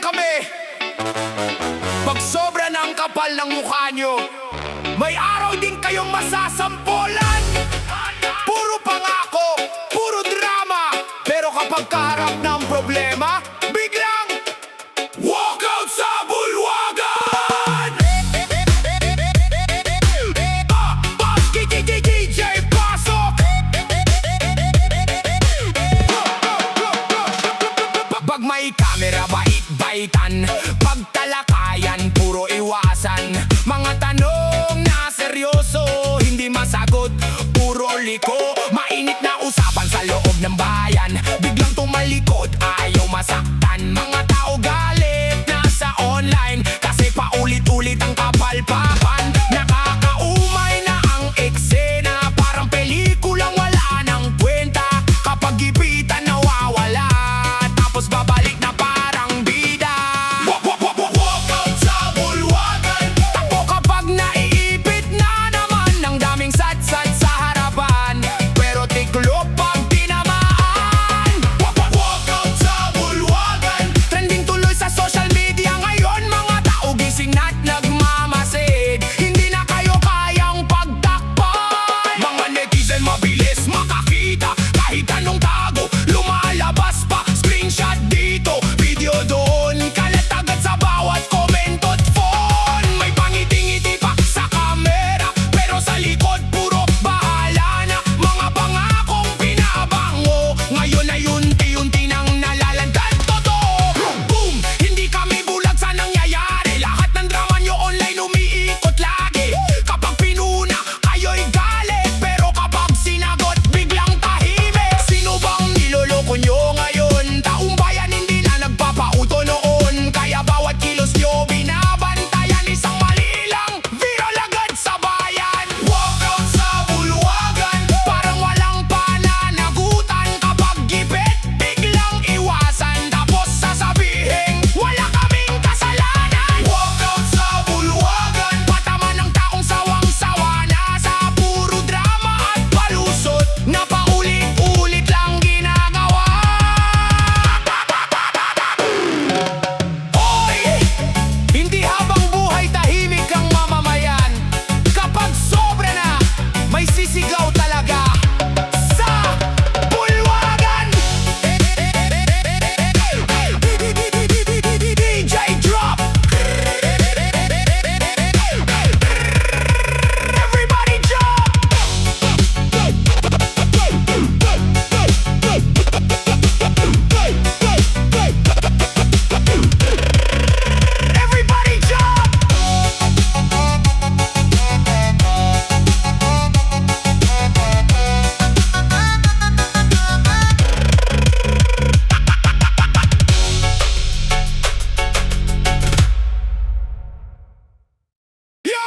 kami. Pag sobra ng kapal ng mukha nyo, may araw din kayong masasampulan. Puro pangako, puro drama, pero kapag kaharap ng problema, biglang walkout sa bulwagan. DJ pasok. Pag may camera, bait-baitan. Pag talakayan, puro iwasan. Mga tanong na seryoso, hindi masagot, puro liko. Mainit na usapan sa loob ng bayan, biglang tumalikod, ayaw masaktan. Mga tao galit na sa online, kasi paulit-ulit ang kapalpakan. Nakakaumay na ang eksena, parang pelikulang wala ng kwenta. Kapag gipitan nawawala, tapos babalik na parang bida. Walkout sa bulwagan. Takbo kapag naiipit na naman ng daming sadsad sa harapan, pero tiklop pag tinamaan. Walkout sa bulwagan. Trending tuloy sa social media ngayon, mga tao gising na't nagmamasid. Hindi na kayo kayang pagtakpan. Mga netizen mabilis makakita, kahit anong tago lumalabas pa. Screenshot dito, video doon, kalat agad sa bawat komento't phone. May pangiti-ngiti pa sa kamera, pero sa likod puro bahala na. Mga pangakong pinabango, ngayon ay unti-unti nang nalalantad. Totoo, boom! Hindi kami bulag sa nangyayari. Lahat ng drama nyo online umiikot lagi. Kapag pinuna, kayo'y galit, pero kapag sinagot, biglang tahimik. Sino bang niloloko nyo ngayon? Taong bayan hindi na nagpapauto noon, kaya bawat kilos nyo binabantayan. Isang mali lang, viral agad sa bayan. Walkout sa bulwagan. Parang walang pananagutan. Kapag gipit, biglang iwasan, tapos sasabihin wala kaming kasalanan. Walkout sa bulwagan. Patama ng taong sawang-sawa na sa puro drama at palusot na paulit-ulit lang ginagawa. Oy! Hindi habang buhay tahimik ang mamamayan. Kapag sobra na, may sisigaw talaga sa bulwagan. DJ drop. Everybody jump. Everybody jump. Yo!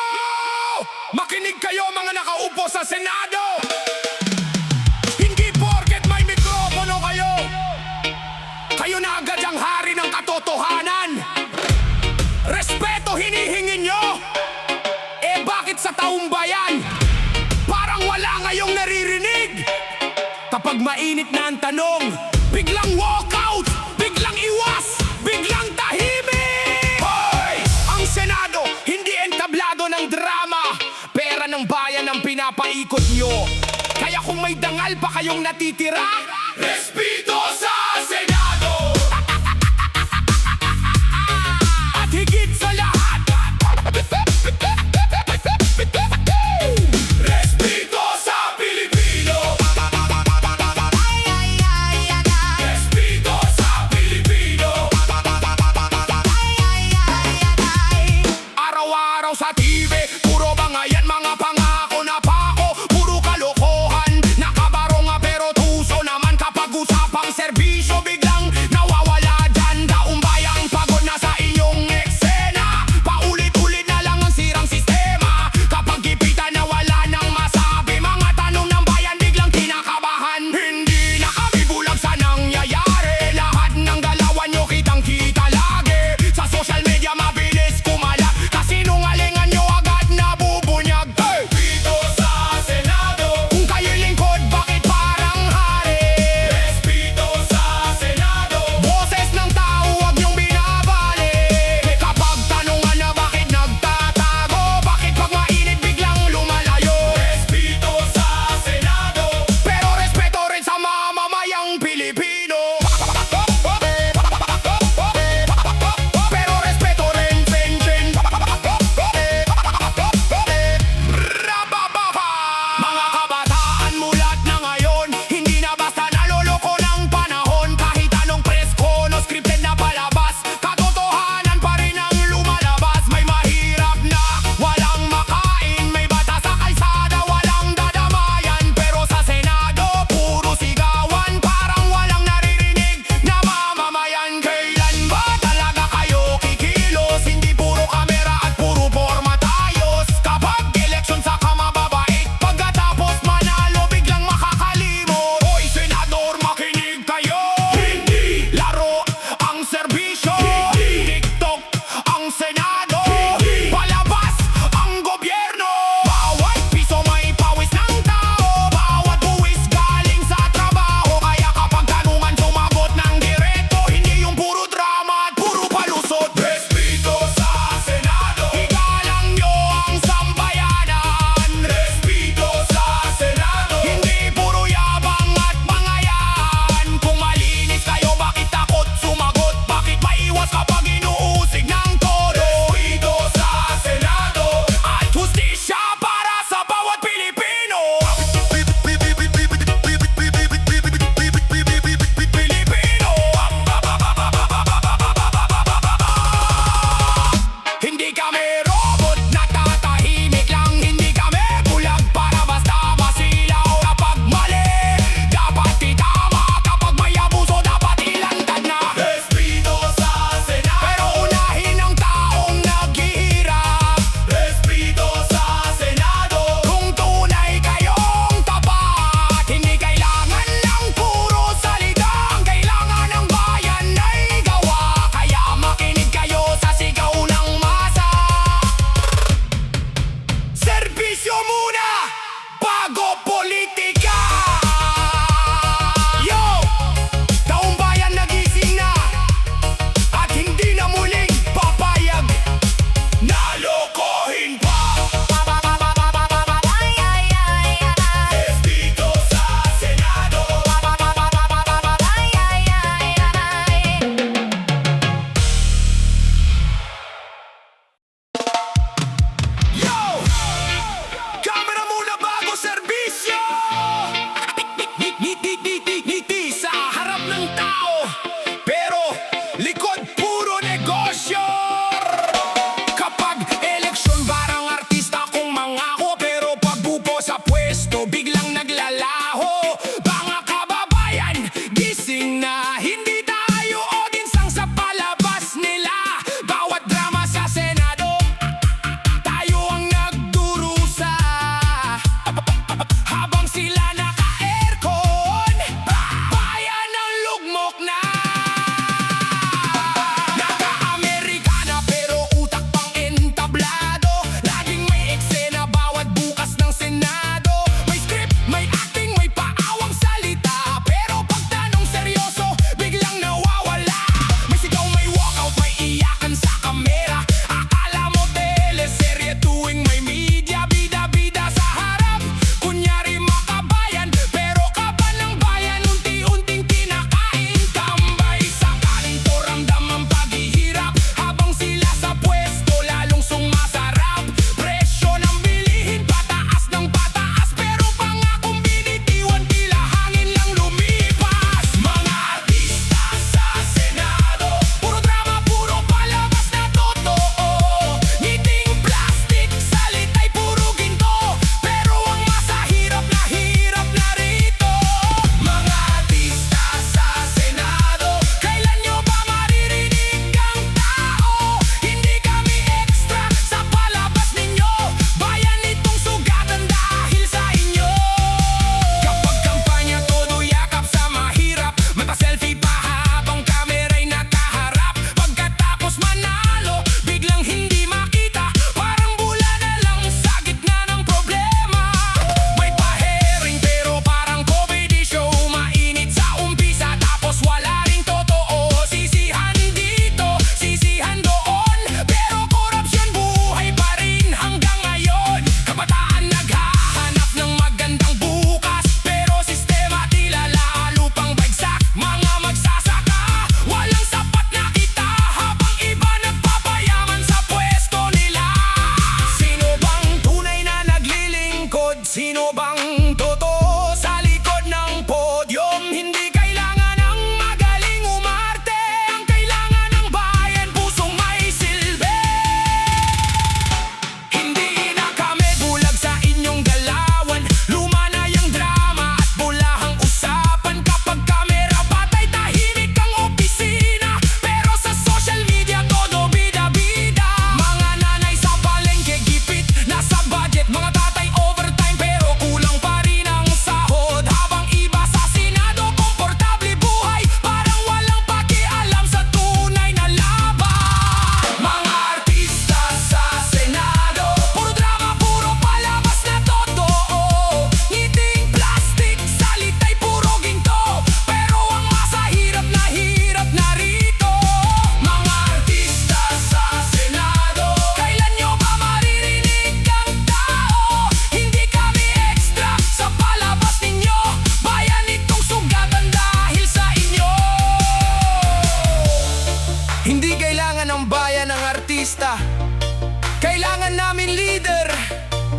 Makinig kayo mga nakaupo sa Senado. Hindi porket may mikropono kayo, kayo na agad ang hari ng katotohanan. Respeto hinihingi nyo. Eh bakit sa taong bayan parang wala ngayong naririnig? Kapag mainit na ang tanong, biglang walkout, biglang iwas, biglang tahimik. Hoy! Ang Senado, hindi entablado ng drama. Pera ng bayan ang pinapaikot nyo. Kaya kung may dangal pa kayong natitira, respeto sa Senado. At higit sa lahat, respeto sa Pilipino. Respeto sa Pilipino. Araw-araw sa TV, puro bangayan, mga pangako na pako, puro kalokohan. Nakabaro nga pero tuso naman kapag usap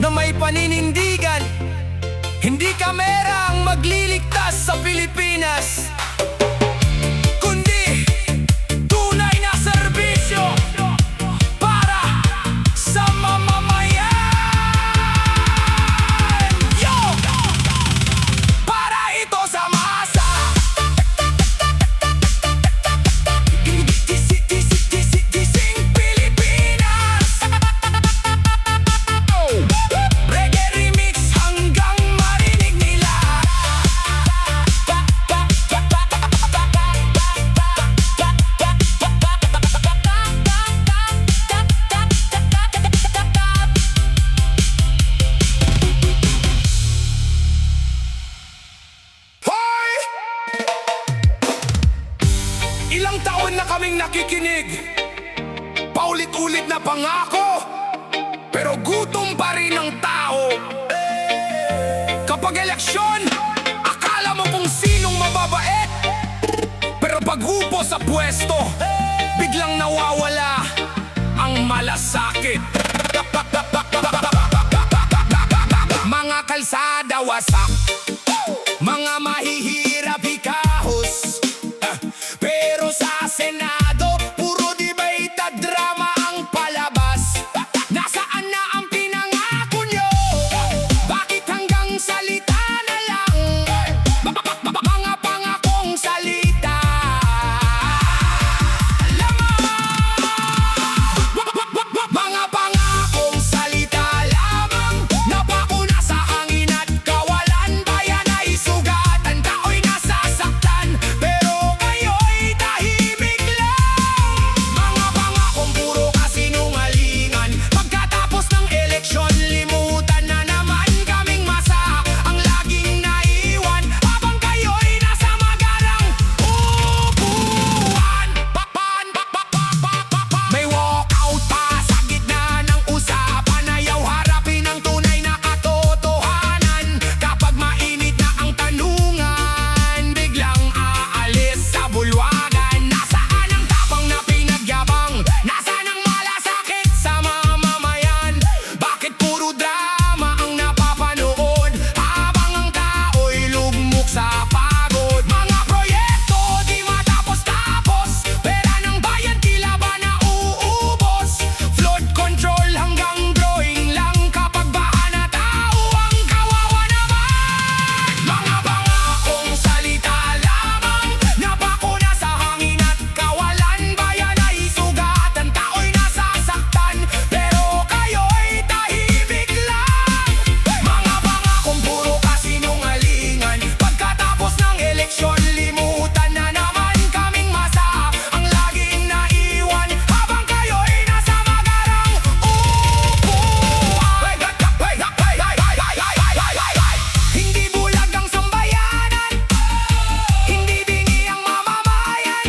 na may paninindigan. Hindi kamera ang magliligtas sa Pilipinas, kundi tunay na serbisyo para sa mamamayan. Yo! Para ito sa masa. Gising Pilipinas. Reggae remix hanggang marinig nila. Hoy! Ilang taon na kaming nakikinig, paulit-ulit na pangako, pero gutom pa rin ang tao. Kapag eleksyon, akala mo kung sinong mababait, pero pag upo sa pwesto, biglang nawawala ang malasakit. Mga kalsada wasak, mga mahihirap hikahos, pero sa Senado, puro debate at drama ang palabas. Nasaan na ang pinangako nyo? Bakit hanggang salita na lang? Mga pangakong salita mga pangakong salita lamang, napakuna sa hangin at kawalan. Bayan ay sugatan, tao'y nasasaktan, pero kayo'y tahimik lang. Mga pangakong puro kasinungalingan, pagkatapos ng eleksyon, limutan na naman kaming masa ang laging naiwan, habang kayo'y nasa magarang upuan. May walkout pa sa gitna ng usapan, ayaw harapin ang tunay na katotohanan. Kapag mainit na ang tanungan, biglang aalis sa bulwagan. Nasaan ang tapang na pinagyabang? Nasaan ang malasakit sa mamamayan? Bakit puro drama ang napapanood, habang ang tao'y lugmok sa pagod? Mga proyekto di matapos-tapos, pera ng bayan tila ba nauubos? Flood control hanggang drawing lang, kapag baha na tao ang kawawa naman. Mga pangakong salita lamang, napakuna sa hangin at kawalan. Bayan ay sugatan, tao'y nasasaktan, pero kayo'y tahimik lang. Mga pangakong puro kasinungalingan, pagkatapos ng eleksyon, limutan na naman kaming masa ang laging naiwan, habang kayo'y nasa magarang upuan. Hindi bulag ang sambayanan, hindi bingi ang mamamayan.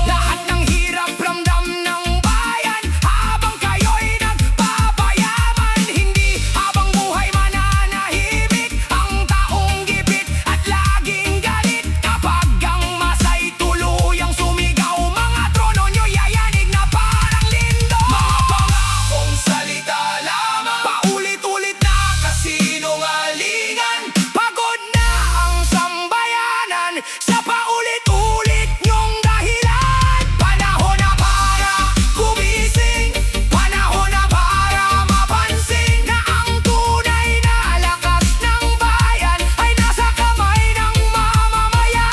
Lahat ng hirap ramdam ng bayan, habang kayo'y nagpapayaman. Hindi habang buhay mananahimik ang taong gipit at laging galit. Kapag ang masa'y tuluyang sumigaw, mga trono nyo yayanig na parang lindol. Mga pangakong salita lamang, paulit-ulit na kasinungalingan. Pagod na ang sambayanan sa paulit-ulit nyong dahilan. Panahon na para gumising, panahon na para mapansin na ang tunay na lakas ng bayan ay nasa kamay ng mamamayan.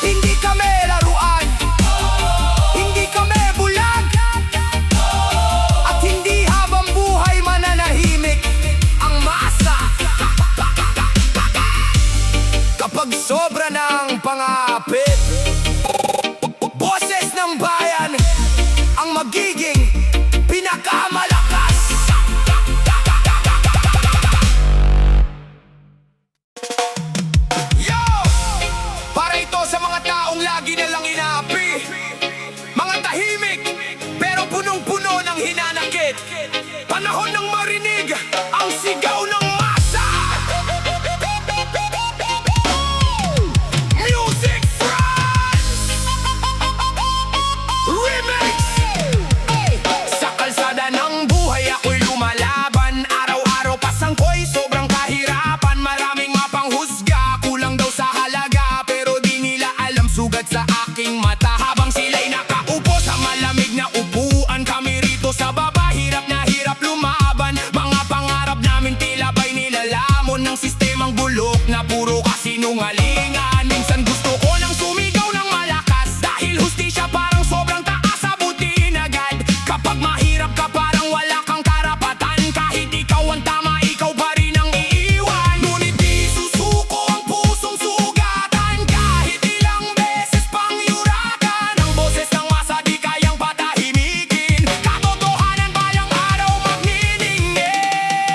Hindi kami laruan, hindi kami bulag, at hindi habang buhay mananahimik ang masa. Kapag sobra ng pangapit, boses ng bayan ang magiging pinakamalakas. Yo! Para ito sa mga taong lagi nilang inaapi, mga tahimik pero punong-puno ng hinanakit. Panahon ng marinig ang sigaw ng masa. Music from kasinungalingan. Minsan gusto ko nang sumigaw ng malakas, dahil hustisya parang sobrang taas, abutin agad. Kapag mahirap ka parang wala kang karapatan, kahit ikaw ang tama, ikaw pa rin ang iiwan. Ngunit di susuko ang pusong sugatan, kahit ilang beses pang yurakan. Ang boses ng masa di kayang patahimikin, katotohanan balang araw magniningning.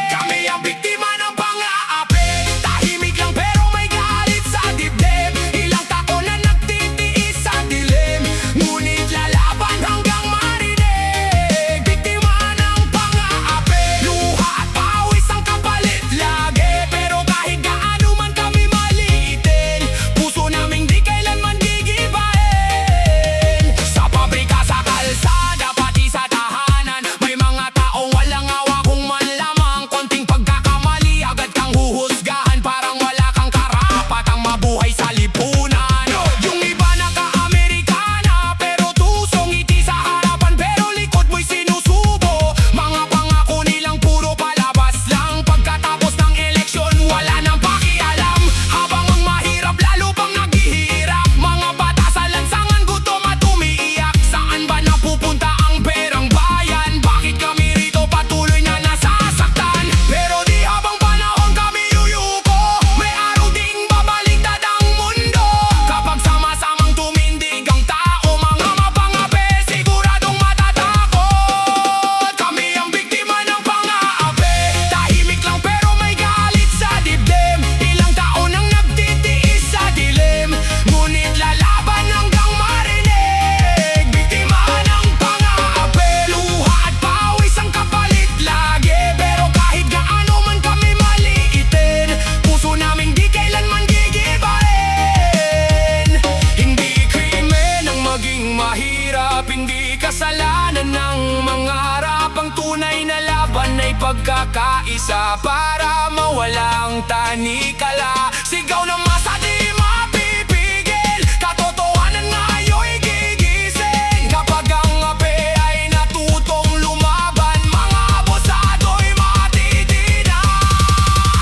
Kami ang biktima ng pang-aapi, tahimik lang pero may galit sa dibdib. Ilang taon na nagtitiis sa dilim, ngunit lalaban hanggang marinig. Biktima ng pang-aapi, luha at pawis ang kapalit lagi. Pero kahit gaano man kami maliitin, puso naming di kailanman gigibain. Sa pabrika, sa kalsada, pati sa tahanan, may mga taong walang awa kung man lamang konting pagkakamali, agad kang huhusgahan, parang wala kang karapatang mabuhay sa lipunan. Yung iba naka-Amerikana, pero tusong ngiti sa harapan, pero likod mo'y sinusubo. Mga pangako nilang puro palabas lang, pagkatapos ng eleksyon wala nang pakialam. Habang ang mahirap lalo pang naghihirap, mga bata sa lansangan, gutom at umiiyak. Saan ba napupunta ang perang bayan? Bakit kami rito patuloy na nasasaktan? Pero di habang panahon kami yuyuko, may araw ding babaliktad ang mundo. Kapag sama-samang tumindig ang tao, mga mapangapi siguradong matatakot. Kami ang biktima ng pang-aapi, tahimik lang pero may galit sa dibdib. Ilang taon nang nagtitiis sa dilim, ngunit lalaban hanggang marinig. Biktima ng pang-aapi, luha at pawis ang kapalit lagi. Pero kahit gaano man kami maliitin, puso naming di kailanman gigibain. Hindi krimen ang maging mahirap, hindi kasalanan ng mangarap. Ang tunay na laban ay pagkakaisa, para mawalang tanikala. Sigaw ng masa di mapipigil, katotohanan ngayon'y gigising. Kapag ang api ay natutong lumaban, mga abosado'y matitinan.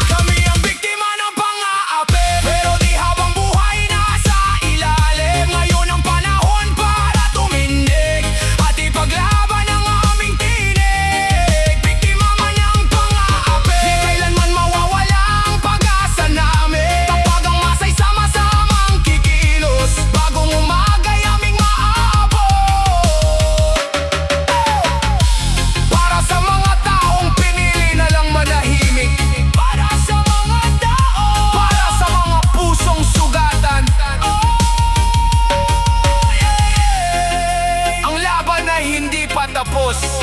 Kami ang biktima ng pang-aapi, pero di habang buhay nasa ilalim. Ngayon ang panahon para tumindig at ipaglaban ang aming tinig. Biktima man ng pang-aapi, di kailanman mawawala ang pag-asa namin. Kapag ang masa'y sama-samang kikilos, bagong umaga'y aming maaabot. Para sa mga taong pinili na lang manahimik, para sa mga tao, para sa mga pusong sugatan. Ang laban ay hindi pa tapos.